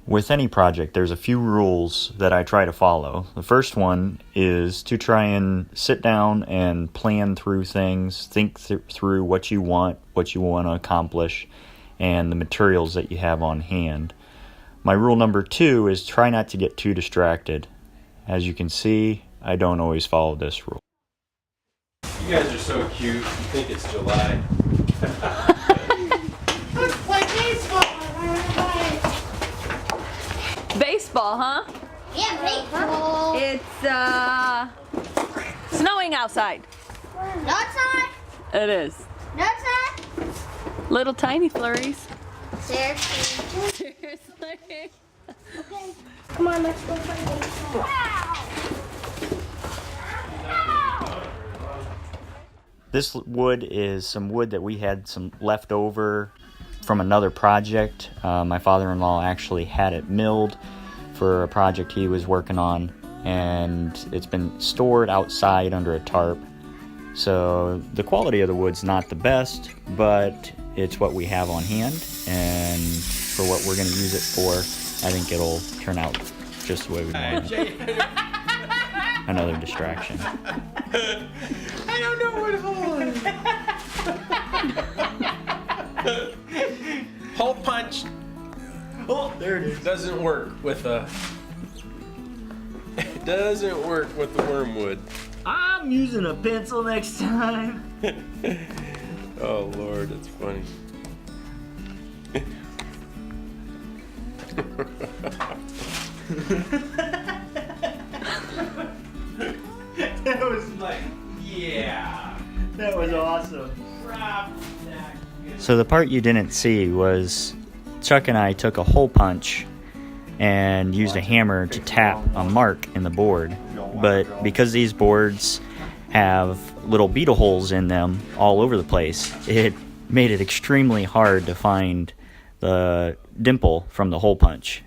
With any project, there's a few rules that I try to follow. The first one is to try and sit down and plan through things, think through what you want to accomplish, and the materials that you have on hand. My rule number 2 is try not to get too distracted. As you can see, I don't always follow this rule. You guys are so cute. You think it's July. Let's play baseball. Baseball, huh? Yeah, baseball. It's snowing outside. Outside? It is. Outside? Little tiny flurries. Seriously. Seriously. Okay. Come on, let's go play baseball. This wood is some wood that we had some left over from another project. My father-in-law actually had it milled for a project he was working on, and it's been stored outside under a tarp. So the quality of the wood's not the best, but it's what we have on hand, and for what we're going to use it for, I think it'll turn out just the way we want it. Another distraction. I don't know what hole punch. Oh, there it is. Doesn't work with a. It doesn't work with the wormwood. I'm using a pencil next time. Oh Lord, that's funny. That was like, yeah, that was awesome. So the part you didn't see was Chuck and I took a hole punch and used a hammer to tap a mark in the board. But because these boards have little beetle holes in them all over the place, it made it extremely hard to find the dimple from the hole punch.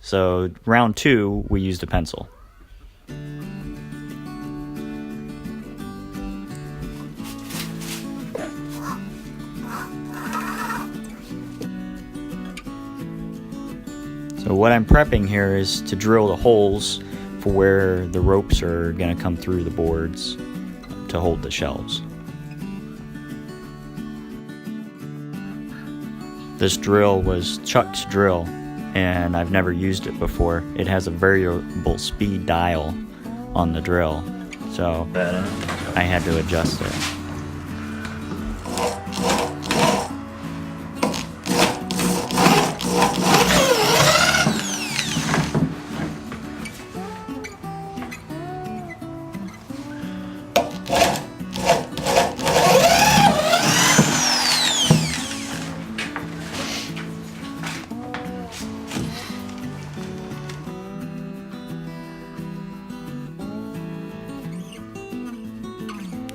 So round 2, we used a pencil. So what I'm prepping here is to drill the holes for where the ropes are going to come through the boards to hold the shelves. This drill was Chuck's drill, and I've never used it before. It has a variable speed dial on the drill, so I had to adjust it.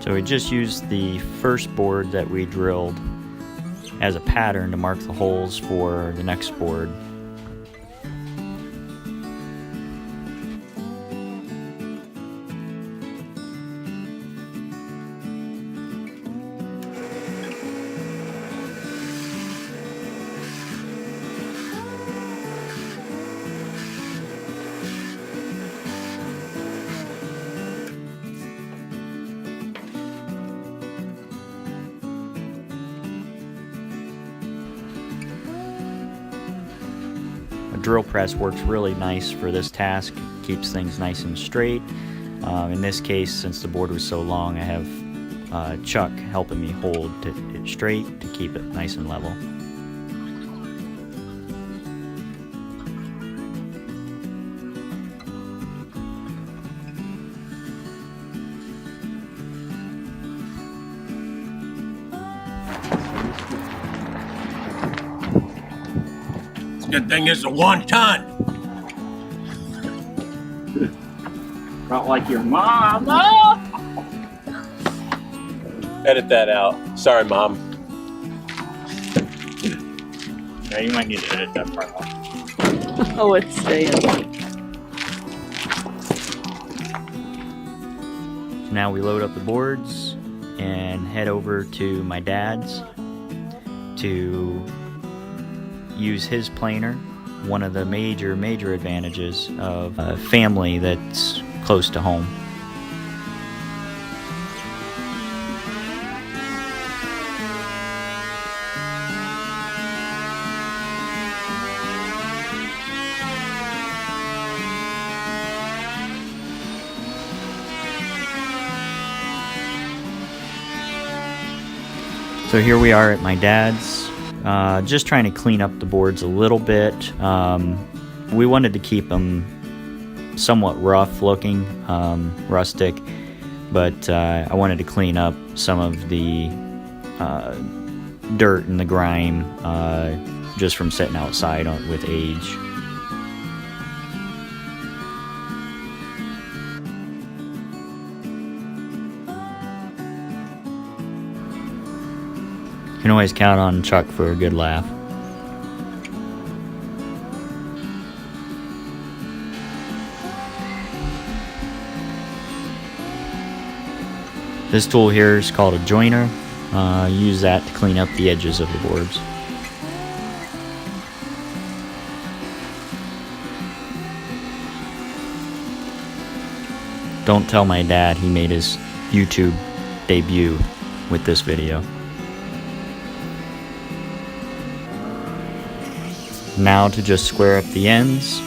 So we just used the first board that we drilled as a pattern to mark the holes for the next board. Drill press works really nice for this task, keeps things nice and straight. In this case, since the board was so long, I have Chuck helping me hold it straight to keep it nice and level. Good thing it's a 1 ton. Not like your mom. Edit that out. Sorry, Mom. Yeah, you might need to edit that part out. Oh, it's staying. So now we load up the boards and head over to my dad's to use his planer one of the major advantages of a family that's close to home. So here we are at my dad's, just trying to clean up the boards a little bit. We wanted to keep them somewhat rough looking, rustic, but I wanted to clean up some of the dirt and the grime just from sitting outside with age. You can always count on Chuck for a good laugh. This tool here is called a joiner. Use that to clean up the edges of the boards. Don't tell my dad he made his YouTube debut with this video. Now to just square up the ends.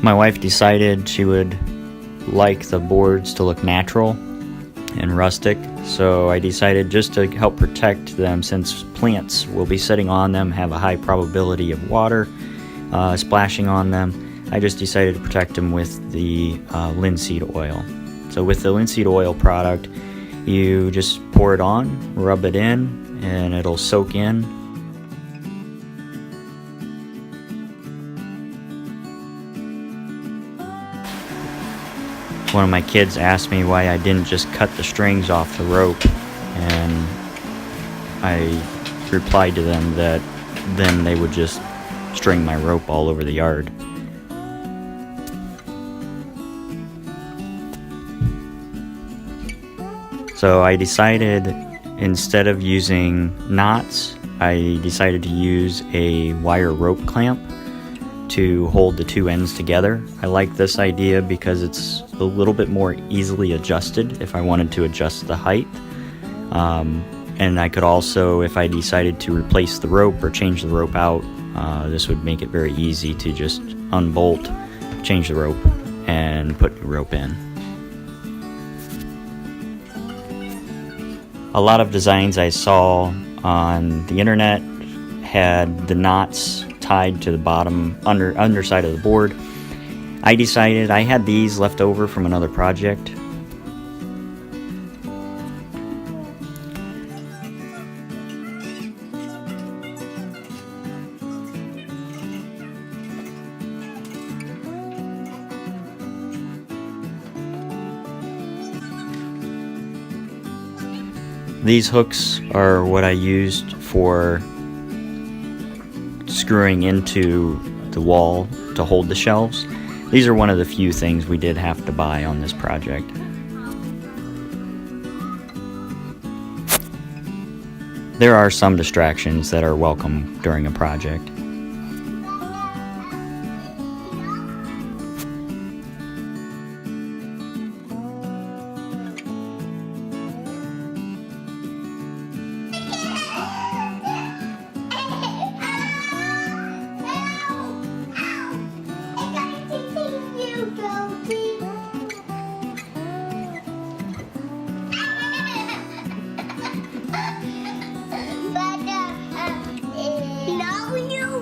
My wife decided she would like the boards to look natural and rustic, so I decided just to help protect them, since plants will be sitting on them, have a high probability of water splashing on them. I just decided to protect them with the linseed oil. So with the linseed oil product, you just pour it on, rub it in, and it'll soak in. One of my kids asked me why I didn't just cut the strings off the rope, and I replied to them that then they would just string my rope all over the yard. So I decided, instead of using knots, I decided to use a wire rope clamp to hold the two ends together. I like this idea because it's a little bit more easily adjusted if I wanted to adjust the height. And I could also, if I decided to replace the rope or change the rope out, this would make it very easy to just unbolt, change the rope, and put new rope in. A lot of designs I saw on the internet had the knots tied to the bottom underside of the board. I decided, I had these left over from another project. These hooks are what I used for screwing into the wall to hold the shelves. These are one of the few things we did have to buy on this project. There are some distractions that are welcome during a project. Now you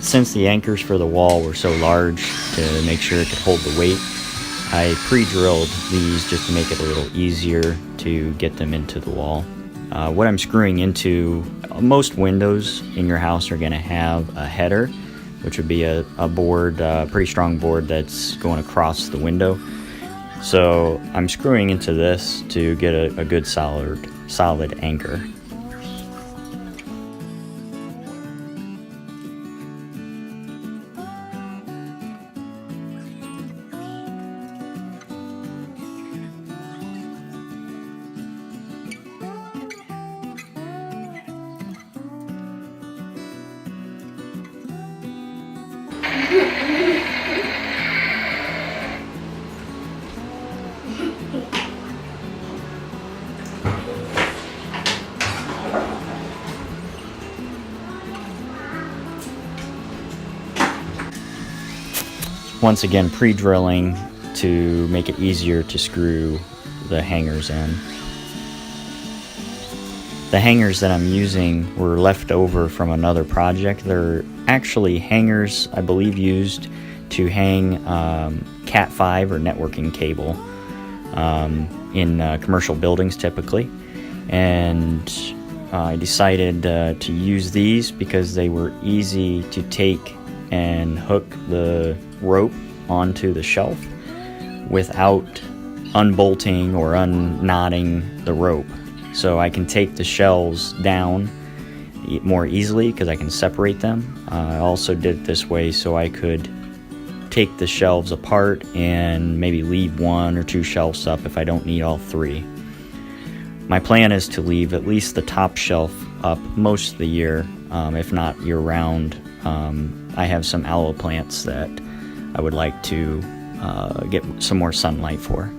Since the anchors for the wall were so large to make sure it could hold the weight, I pre-drilled these just to make it a little easier to get them into the wall. What I'm screwing into, most windows in your house are going to have a header, which would be a board, pretty strong board that's going across the window. So I'm screwing into this to get a good solid anchor. Once again, pre-drilling to make it easier to screw the hangers in. The hangers that I'm using were left over from another project. They're actually hangers, I believe, used to hang Cat5 or networking cable in commercial buildings typically. And I decided to use these because they were easy to take and hook the rope onto the shelf without unbolting or unknotting the rope. So I can take the shelves down more easily because I can separate them. I also did it this way so I could take the shelves apart and maybe leave 1 or 2 shelves up if I don't need all 3. My plan is to leave at least the top shelf up most of the year, if not year-round. I have some aloe plants that I would like to get some more sunlight for.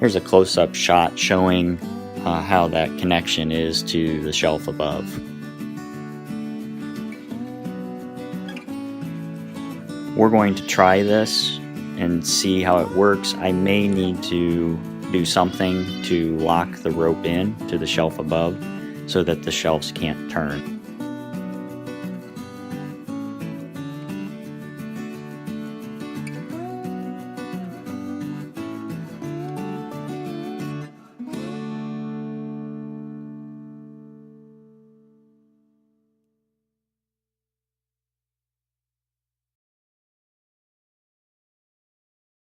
Here's a close-up shot showing how that connection is to the shelf above. We're going to try this and see how it works. I may need to do something to lock the rope in to the shelf above so that the shelves can't turn.